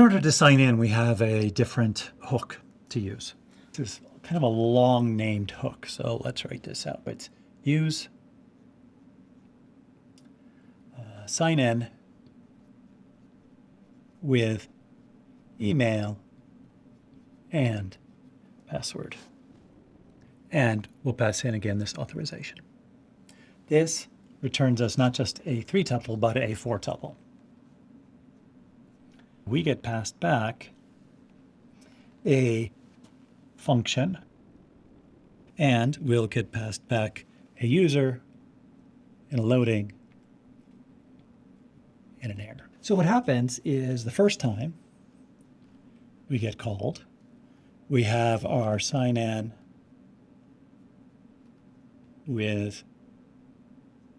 order to sign in, we have a different hook to use. There's kind of a long named hook, so let's write this out. It's use sign in with email and password. And we'll pass in again this authorization. This returns us not just a 3-tuple, but a 4-tuple. We get passed back a function, and we'll get passed back a user and a loading and an error. So what happens is the first time we get called, we have our sign in with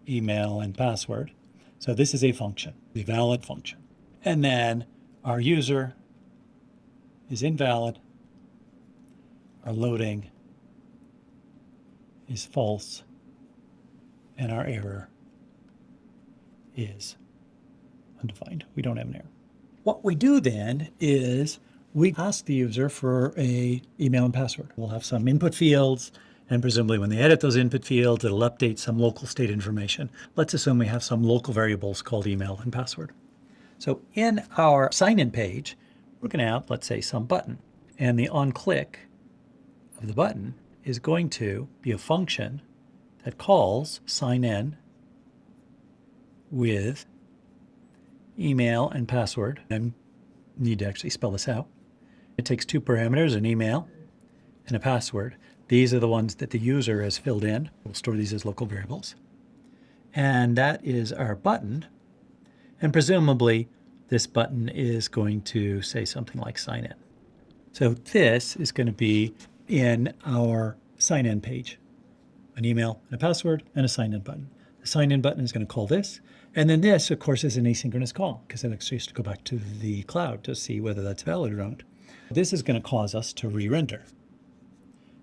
email and password. So this is a function, a valid function. And then our user is invalid, our loading is false, and our error is undefined. We don't have an error. What we do then is we ask the user for an email and password. We'll have some input fields, and presumably when they edit those input fields, it'll update some local state information. Let's assume we have some local variables called email and password. So in our sign-in page, we're going to have, let's say, some button. And the on-click of the button is going to be a function that calls sign in with email and password. I need to actually spell this out. It takes 2 parameters, an email and a password. These are the ones that the user has filled in. We'll store these as local variables. And that is our button. And presumably, this button is going to say something like sign in. So this is going to be in our sign in page. An email, and a password, and a sign in button. The sign in button is going to call this. And then this, of course, is an asynchronous call, because it actually has to go back to the cloud to see whether that's valid or not. This is going to cause us to re-render.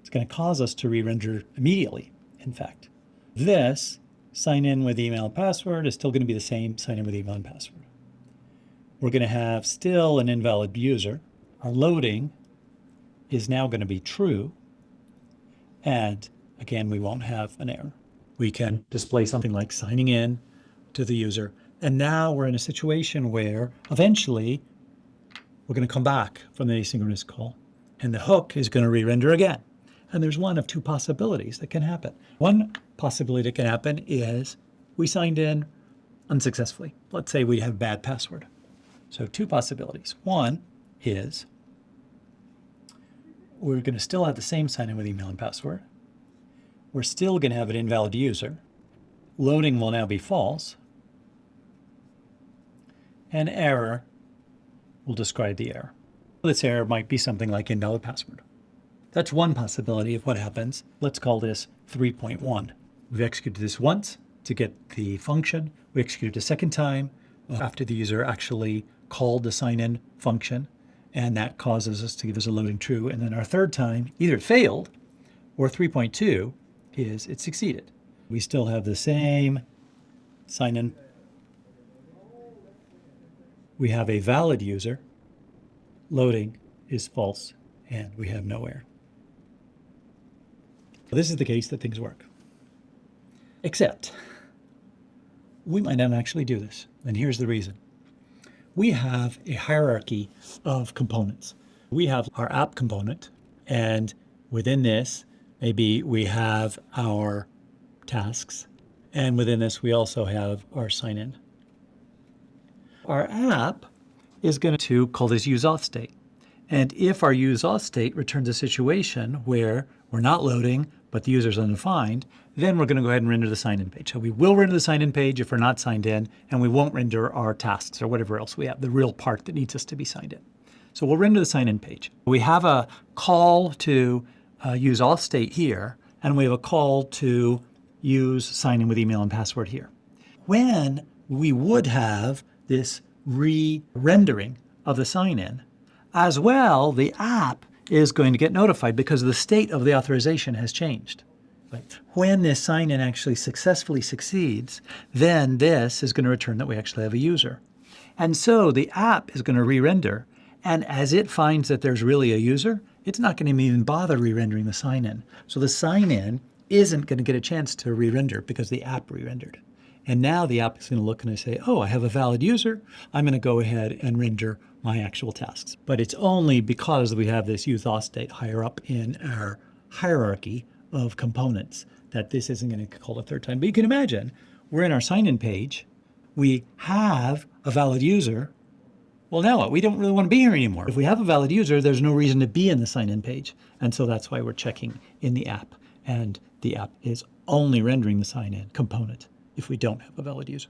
It's going to cause us to re-render immediately, in fact. This sign in with email and password is still going to be the same sign in with email and password. We're going to have still an invalid user. Our loading is now going to be true. And again, we won't have an error. We can display something like signing in to the user. And now we're in a situation where eventually we're going to come back from the asynchronous call. And the hook is going to re-render again. And there's one of 2 possibilities that can happen. One possibility that can happen is we signed in unsuccessfully. Let's say we have bad password. So 2 possibilities. One is we're going to still have the same sign-in with email and password. We're still going to have an invalid user. Loading will now be false. And error will describe the error. This error might be something like invalid password. That's one possibility of what happens. Let's call this 3.1. We've executed this once to get the function. We execute it a second time after the user actually called the sign-in function, and that causes us to give us a loading true. And then our third time, either it failed, or 3.2 is it succeeded. We still have the same sign-in. We have a valid user. Loading is false, and we have no error. This is the case that things work. Except, we might not actually do this, and here's the reason. We have a hierarchy of components. We have our app component, and within this, maybe we have our tasks, and within this, we also have our sign-in. Our app is going to call this useAuth state. And if our useAuth state returns a situation where we're not loading, but the user is undefined, then we're going to go ahead and render the sign-in page. So we will render the sign-in page if we're not signed in, and we won't render our tasks or whatever else we have, the real part that needs us to be signed in. So we'll render the sign-in page. We have a call to use auth state here, and we have a call to use sign in with email and password here. When we would have this re-rendering of the sign-in, as well, the app is going to get notified because the state of the authorization has changed. Right? When this sign-in actually successfully succeeds, then this is going to return that we actually have a user. And so the app is going to re-render, And as it finds that there's really a user, it's not going to even bother re-rendering the sign-in. So the sign-in isn't going to get a chance to re-render because the app re-rendered. And now the app is going to look and say, oh, I have a valid user. I'm going to go ahead and render my actual tasks. But it's only because we have this use auth state higher up in our hierarchy of components that this isn't going to call a third time. But you can imagine, we're in our sign-in page. We have a valid user. Well, now what? We don't really want to be here anymore. If we have a valid user, there's no reason to be in the sign-in page. And so that's why we're checking in the app. And the app is only rendering the sign-in component if we don't have a valid user.